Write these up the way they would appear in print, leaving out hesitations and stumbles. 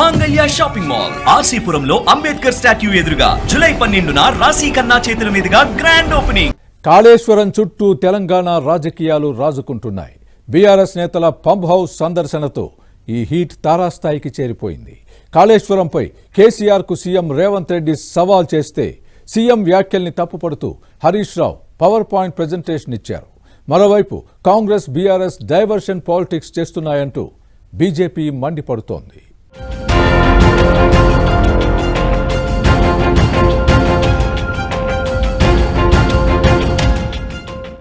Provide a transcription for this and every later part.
మాంగళ్య shopping mall ఆర్సీపురంలో Ambedkar statue ఎదురుగా July 12న రాశి ఖన్నా చేతుల మీదుగా గ్రాండ్ ఓపెనింగ్. కాళేశ్వరం చుట్టూ తెలంగాణ రాజకీయాలు రాజుకుంటున్నాయి. బీఆర్ఎస్ నేతల పంప్ హౌస్ సందర్శనతో ఈ హీట్ తారాస్థాయికి చేరిపోయింది. కాళేశ్వరంపై కేసీఆర్కు సీఎం రేవంత్ రెడ్డి సవాల్ చేస్తే సీఎం వ్యాఖ్యల్ని తప్పుపడుతూ Harish Rao power point presentation ఇచ్చారు. మరోవైపు కాంగ్రెస్ బీఆర్ఎస్ డైవర్షన్ పాలిటిక్స్ చేస్తున్నాయంటూ బీజేపీ మండిపడుతోంది.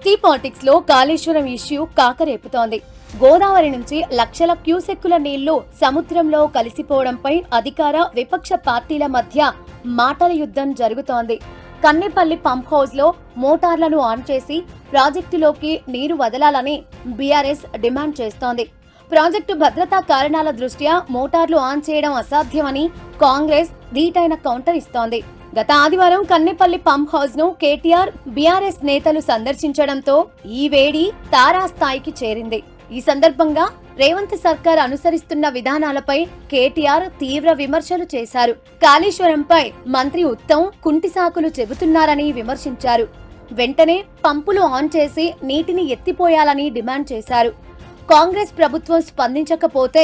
టీ పాలిటిక్స్ లో కాళేశ్వరం ఇష్యూ కాకరేపుతోంది. గోదావరి నుంచి లక్షల క్యూసెక్కుల నీళ్లు సముద్రంలో కలిసిపోవడంపై అధికార విపక్ష పార్టీల మధ్య మాటల యుద్ధం జరుగుతోంది. కన్నెపల్లి పంప్ హౌస్ లో మోటార్లను ఆన్ చేసి ప్రాజెక్టులోకి నీరు వదలాలని బీఆర్ఎస్ డిమాండ్ చేస్తోంది. ప్రాజెక్టు భద్రతా కారణాల దృష్ట్యా మోటార్లు ఆన్ చేయడం అసాధ్యమని కాంగ్రెస్ ధీటైన కౌంటర్ ఇస్తోంది. గత ఆదివారం కన్నెపల్లి పంప్ హౌస్ ను కేటీఆర్ బీఆర్ఎస్ నేతలు సందర్శించడంతో ఈ వేడి తారాస్థాయికి చేరింది. ఈ సందర్భంగా రేవంత్ సర్కార్ అనుసరిస్తున్న విధానాలపై కేటీఆర్ తీవ్ర విమర్శలు చేశారు. కాళేశ్వరంపై మంత్రి ఉత్తమ్ కుంటిసాకులు చెబుతున్నారని విమర్శించారు. వెంటనే పంపులు ఆన్ చేసి నీటిని ఎత్తిపోయాలని డిమాండ్ చేశారు. కాంగ్రెస్ ప్రభుత్వం స్పందించకపోతే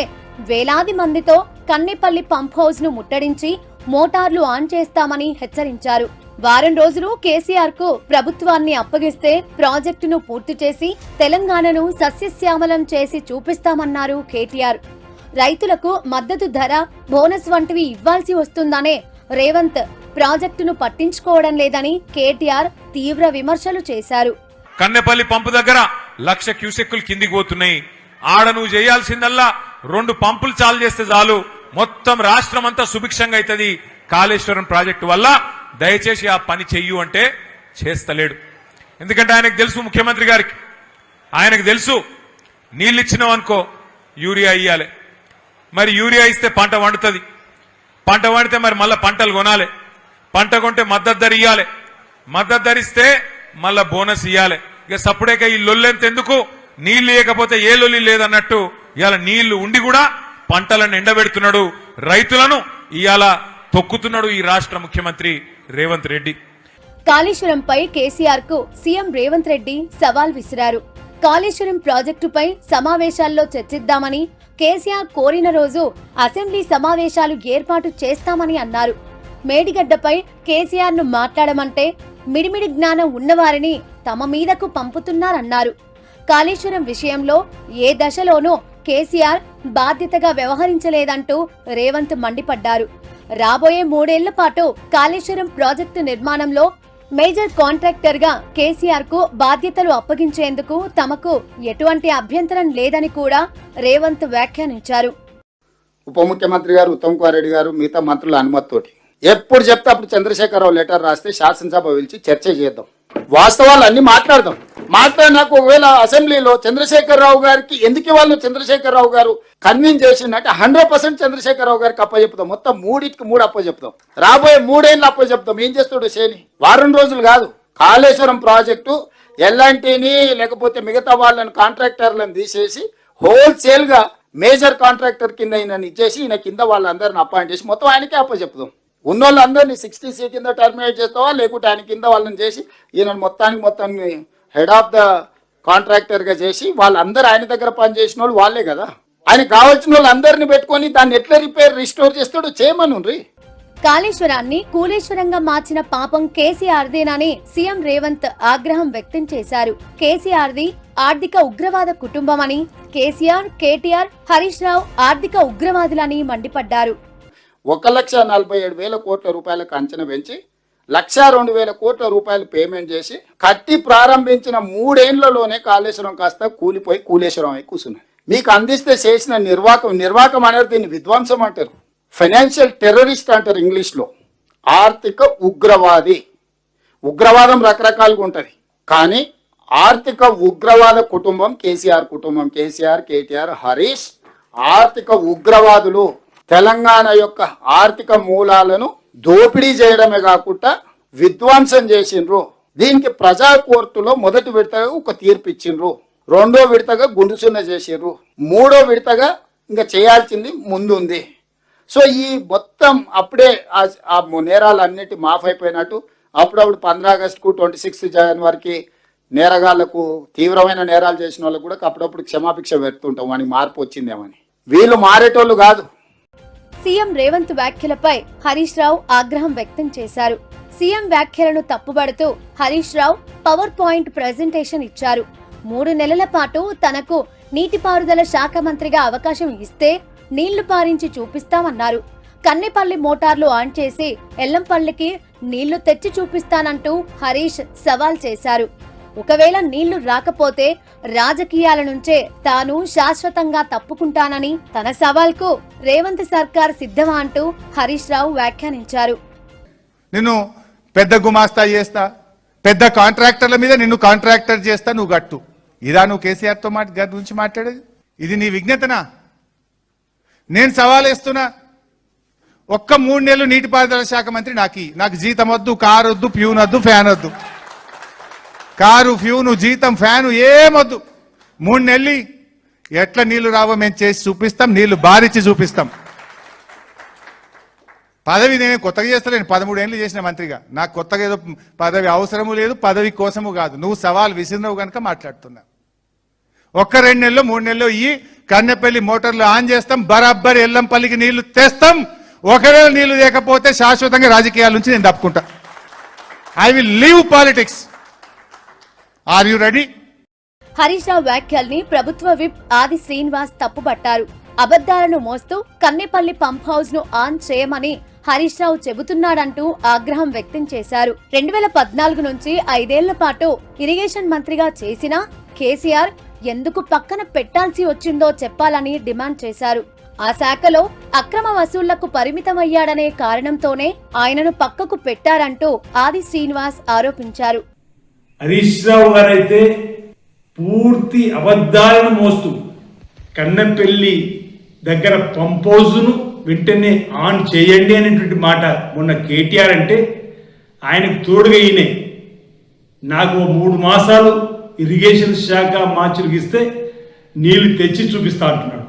వేలాది మందితో కన్నెపల్లి పంప్ హౌస్ ను ముట్టడించి మోటార్లు ఆన్ చేస్తామని హెచ్చరించారు. వారం రోజులు కేసీఆర్ కు ప్రభుత్వాన్ని అప్పగిస్తే ప్రాజెక్టును పూర్తి చేసి తెలంగాణను సస్యశ్యామలం చేసి చూపిస్తామన్నారు కేటీఆర్. రైతులకు మద్దతు ధర, బోనస్ వంటివి ఇవ్వాల్సి వస్తుందనే రేవంత్ ప్రాజెక్టును పట్టించుకోవడం లేదని కేటీఆర్ తీవ్ర విమర్శలు చేశారు. కన్నెపల్లి పంపు దగ్గర 1,00,000 క్యూసెక్కులు కిందికి పోతున్నాయి. ఆడ నువ్వు చేయాల్సిందల్లా 2 పంపులు చాలు చేస్తే చాలు, మొత్తం రాష్ట్రం అంతా సుభిక్షంగా అవుతుంది. కాళేశ్వరం ప్రాజెక్టు వల్ల దయచేసి ఆ పని చెయ్యు అంటే చేస్తలేడు. ఎందుకంటే ఆయనకు తెలుసు, ముఖ్యమంత్రి గారికి ఆయనకు తెలుసు, నీళ్ళు ఇచ్చినావనుకో యూరియా ఇయ్యాలి, మరి యూరియా ఇస్తే పంట వండుతుంది, పంట వండితే మరి మళ్ళీ పంటలు కొనాలి, పంట కొంటే మద్దతు ధర ఇయ్యాలి, మద్దతు ధర ఇస్తే మళ్ళా బోనస్ ఇయ్యాలి. ఇక సప్పుడేక ఈ లొల్లెంత ఎందుకు, నీళ్లు లేకపోతే ఏ లొల్లి లేదన్నట్టు ఇవాళ నీళ్లు ఉండి కూడా పంటలను ఎండబెడుతున్నాడు, రైతులను ఇవాళ తొక్కుతున్నాడు ఈ రాష్ట్ర ముఖ్యమంత్రి రేవంత్ రెడ్డి. కాళేశ్వరంపై కేసీఆర్ కు సీఎం రేవంత్ రెడ్డి సవాల్ విసిరారు. కాళేశ్వరం ప్రాజెక్టుపై సమావేశాల్లో చర్చిద్దామని కేసీఆర్ కోరిన రోజు అసెంబ్లీ సమావేశాలు ఏర్పాటు చేస్తామని అన్నారు. మేడిగడ్డపై కేసీఆర్ ను మాట్లాడమంటే మిడిమిడి జ్ఞానం ఉన్నవారిని తమ మీదకు పంపుతున్నారన్నారు. కాళేశ్వరం విషయంలో ఏ దశలోనూ కేసీఆర్ బాధ్యతగా వ్యవహరించలేదంటూ రేవంత్ మండిపడ్డారు. రాబోయే 3 ఏళ్ల పాటు కాళేశ్వరం ప్రాజెక్టు నిర్మాణంలో మేజర్ కాంట్రాక్టర్ గా కేసీఆర్ కు బాధ్యతలు అప్పగించేందుకు తమకు ఎటువంటి అభ్యంతరం లేదని కూడా రేవంత్ వ్యాఖ్యానించారు. ఉప ముఖ్యమంత్రి గారు ఉత్తమ్ కుమార్ రెడ్డి గారు మిగతా మంత్రుల అనుమతితోటి ఎప్పుడు చెప్తే అప్పుడు చంద్రశేఖరరావు లెటర్ రాస్తే శాసనసభ పిలిచి చర్చ చేద్దాం, వాస్తవాలు అన్ని మాట్లాడదాం. మాట్లాడినాక ఒకవేళ అసెంబ్లీలో చంద్రశేఖరరావు గారికి ఎందుకు వాళ్ళు చంద్రశేఖరరావు గారు కన్విన్స్ చేసిందంటే 100% చంద్రశేఖరరావు గారికి అప్పచెప్తాం. మొత్తం 3 అప్పచెప్తాం. రాబోయే 3 ఏళ్ళు అప్పచెప్తాం. ఏం చేస్తాడు శని, వారం రోజులు కాదు. కాళేశ్వరం ప్రాజెక్టు ఎల్ఎన్టీని లేకపోతే మిగతా వాళ్ళని కాంట్రాక్టర్లను తీసేసి హోల్సేల్ గా మేజర్ కాంట్రాక్టర్ కింద ఈయన ఇచ్చేసి ఈయన కింద వాళ్ళందరిని అపాయింట్ చేసి మొత్తం ఆయనకే అప్పచెప్తాం. ఉన్నోళ్ళందరినీ 60C కింద టర్మినేట్ చేస్తావా, లేకుంటే ఆయన కింద వాళ్ళని చేసి ఈయన మొత్తం హెడ్ ఆఫ్ ద కాంట్రాక్టర్ గా చేసి వాళ్ళందరూ ఆయన దగ్గర పనిచేసిన వాళ్ళు వాళ్ళే కదా. ఆయన కావాల్సిన వాళ్ళందరినీ పెట్టుకొని దాన్ని ఎట్లా రిస్టోర్ చేస్తాడో చేయమనుండ్రి. కాళేశ్వరాన్ని కూలేశ్వరంగా మార్చిన పాపం కేసీఆర్దేనని సీఎం రేవంత్ ఆగ్రహం వ్యక్తం చేశారు. కేసీఆర్ది ఆర్థిక ఉగ్రవాద కుటుంబమని, కేసీఆర్, కేటీఆర్, హరీష్ రావు ఆర్థిక ఉగ్రవాదులని మండిపడ్డారు. 1,47,000 కోట్ల రూపాయలకు అంచనా పెంచి 1,02,000 కోట్ల రూపాయలు పేమెంట్ చేసి కట్టి ప్రారంభించిన 3 ఏళ్లలోనే కాళేశ్వరం కాస్త కూలిపోయి కూలేశ్వరం అయి కూర్చున్నాయి. మీకు అందిస్తే చేసిన నిర్వాకం అనేది దీన్ని విధ్వంసం అంటారు, ఫైనాన్షియల్ టెర్రరిస్ట్ అంటారు ఇంగ్లీష్లో. ఆర్థిక ఉగ్రవాది, ఉగ్రవాదం రకరకాలుగా ఉంటుంది, కానీ ఆర్థిక ఉగ్రవాద కుటుంబం కేసీఆర్ కుటుంబం. కేసీఆర్, కేటీఆర్, హరీష్ ఆర్థిక ఉగ్రవాదులు. తెలంగాణ యొక్క ఆర్థిక మూలాలను దోపిడీ చేయడమే కాకుండా విధ్వంసం చేసిండ్రు. దీనికి ప్రజా కోర్టులో మొదటి విడతగా ఒక తీర్పు ఇచ్చిండ్రు, 2వ విడతగా గుండుసున్న చేసిండ్రు, 3వ విడతగా ఇంకా చేయాల్సింది ముందుంది. సో ఈ మొత్తం అప్పుడే ఆ నేరాలన్నిటి మాఫ్ అయిపోయినట్టు అప్పుడప్పుడు 15 ఆగస్టుకు 26 జనవరికి నేరగాళ్లకు తీవ్రమైన నేరాలు చేసిన వాళ్ళకు కూడా అప్పుడప్పుడు క్షమాభిక్ష పెడుతుంటాం వానికి మార్పు వచ్చిందేమని. వీళ్ళు మారేటోళ్ళు కాదు. సీఎం రేవంత్ వ్యాఖ్యలపై హరీష్ రావు ఆగ్రహం వ్యక్తం చేశారు. సీఎం వ్యాఖ్యలను తప్పుబడుతూ Harish Rao power point presentation ఇచ్చారు. 3 నెలల పాటు తనకు నీటిపారుదల శాఖ మంత్రిగా అవకాశం ఇస్తే నీళ్లు పారించి చూపిస్తామన్నారు. కన్నెపల్లి మోటార్లు ఆన్ చేసి ఎల్లంపల్లికి నీళ్లు తెచ్చి చూపిస్తానంటూ హరీష్ సవాల్ చేశారు. ఒకవేళ నీళ్లు రాకపోతే రాజకీయాల నుంచే తాను శాశ్వతంగా తప్పుకుంటానని తన సవాల్కు రేవంత్ సర్కార్ సిద్ధమా అంటూ హరీష్ రావు వ్యాఖ్యానించారు. నిన్ను పెద్ద గుమాస్తా చేస్తా, పెద్ద కాంట్రాక్టర్ల మీద నిన్ను కాంట్రాక్టర్ చేస్తా, నువ్వు గట్టు. ఇదా నువ్వు కేసీఆర్తో గురించి మాట్లాడేది? ఇది నీ విజ్ఞతనా? నేను సవాల్ వేస్తున్నా, ఒక్క 3 నెలలు నీటిపారుదల శాఖ మంత్రి నాకు జీతం వద్దు, కారు వద్దు, ప్యూన్ వద్దు, ఫ్యాన్ వద్దు. కారు, ఫ్యూను, జీతం, ఫ్యాను ఏమొద్దు. 3 నెలలు ఎట్లా నీళ్లు రావో మేము చేసి చూపిస్తాం, నీళ్లు బారిచ్చి చూపిస్తాం. పదవి నేను కొత్తగా చేస్తలేను, 13 ఏళ్ళు చేసిన మంత్రిగా. నాకు కొత్తగా ఏదో పదవి అవసరము లేదు, పదవి కోసము కాదు. నువ్వు సవాల్ విసిరినవు కనుక మాట్లాడుతున్నా. 1-2 నెలలు 3 నెలలు ఈ కన్నెపల్లి మోటార్లు ఆన్ చేస్తాం, బరాబ్బర్ ఎల్లంపల్లికి నీళ్లు తెస్తాం. ఒకవేళ నీళ్లు లేకపోతే శాశ్వతంగా రాజకీయాల నుంచి నేను తప్పుకుంటా. I will leave politics. Are you ready? Harish Rao వ్యాఖ్యల్ని ప్రభుత్వ విప్ ఆది శ్రీనివాస్ తప్పుపట్టారు. అబద్దాలను మోస్తూ కన్నెపల్లి పంప్ హౌస్ ను ఆన్ చేయమని హరీష్ రావు చెబుతున్నాడంటూ ఆగ్రహం వ్యక్తం చేశారు. 2014 నుంచి 5 ఏళ్ల పాటు ఇరిగేషన్ మంత్రిగా చేసిన కేసీఆర్ ఎందుకు పక్కన పెట్టాల్సి వచ్చిందో చెప్పాలని డిమాండ్ చేశారు. ఆ శాఖలో అక్రమ వసూళ్లకు పరిమితమయ్యాడనే కారణంతోనే ఆయనను పక్కకు పెట్టారంటూ ఆది శ్రీనివాస్ ఆరోపించారు. హరీష్ రావు గారైతే పూర్తి అబద్ధాలను మోస్తూ కన్నెపల్లి దగ్గర పంప్ హౌస్ను వెంటనే ఆన్ చేయండి అనేటువంటి మాట మొన్న కేటీఆర్ అంటే ఆయనకు తోడుగా ఈయనే నాకు 3 మాసాలు ఇరిగేషన్ శాఖ మార్చులకు ఇస్తే నీళ్లు తెచ్చి చూపిస్తా అంటున్నాడు.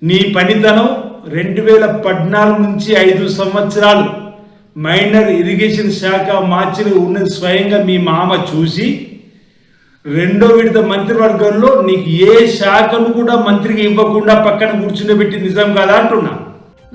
నీ పనితనం 2014 నుంచి 5 సంవత్సరాలు మైనర్ ఇరిగేషన్ శాఖ మార్చులు ఉన్నది స్వయంగా మీ మామ చూసి 2వ విడత మంత్రివర్గంలో నీకు ఏ శాఖను కూడా మంత్రికి ఇవ్వకుండా పక్కన కూర్చుండబెట్టి నిజం కాదా అంటున్నా.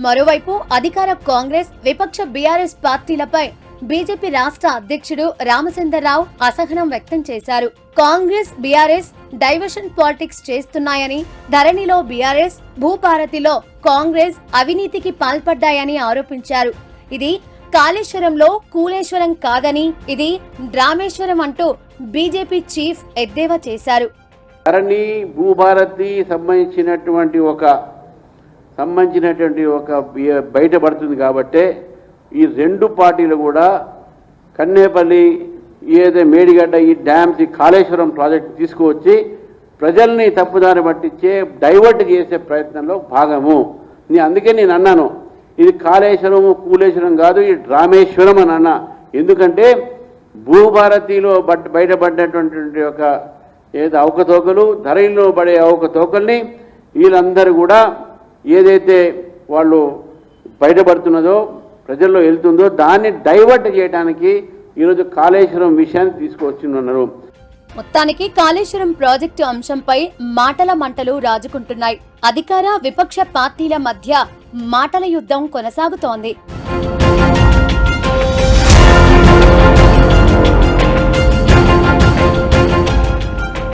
మరోవైపు అధికార కాంగ్రెస్, విపక్ష బీఆర్ఎస్ పార్టీలపై బీజేపీ రాష్ట్ర అధ్యక్షుడు రామచంద్రరావు అసహనం వ్యక్తం చేశారు. కాంగ్రెస్, బీఆర్ఎస్ డైవర్షన్ పాలిటిక్స్ చేస్తున్నాయని, ధరణిలో బీఆర్ఎస్, భూభారతిలో కాంగ్రెస్ అవినీతికి పాల్పడ్డాయని ఆరోపించారు. ఇది కాళేశ్వరంలో కూలేశ్వరం కాదని ఇది డ్రామేశ్వరం అంటూ బీజేపీ చీఫ్ ఎద్దేవా చేశారు. ధరణి, భూభారతి సంబంధించినటువంటి ఒక బయటపడుతుంది కాబట్టే ఈ 2 పార్టీలు కూడా కన్నేపల్లి ఏదో మేడిగడ్డ ఈ డ్యామ్స్ ఈ కాళేశ్వరం ప్రాజెక్టు తీసుకువచ్చి ప్రజల్ని తప్పుదారి పట్టించే డైవర్ట్ చేసే ప్రయత్నంలో భాగము. అందుకే నేను అన్నాను ఇది కాళేశ్వరము కూలేశ్వరం కాదు, ఇది డ్రామేశ్వరం అని అన్నా. ఎందుకంటే భూభారతిలో బయటపడ్డటువంటి ఒక ఏదో అవకతవకలు, ధరణిలో పడే అవకతవకల్ని వీళ్ళందరూ కూడా ఏదైతే వాళ్ళు బయటపడుతున్నదో ప్రజల్లో వెళ్తుందో దాన్ని డైవర్ట్ చేయడానికి ఈరోజు కాళేశ్వరం విషయాన్ని తీసుకువస్తున్నారు. మొత్తానికి కాళేశ్వరం ప్రాజెక్టు అంశంపై మాటల మంటలు రాజుకుంటున్నాయి. అధికార, విపక్ష పార్టీల మధ్య మాటల యుద్ధం కొనసాగుతోంది.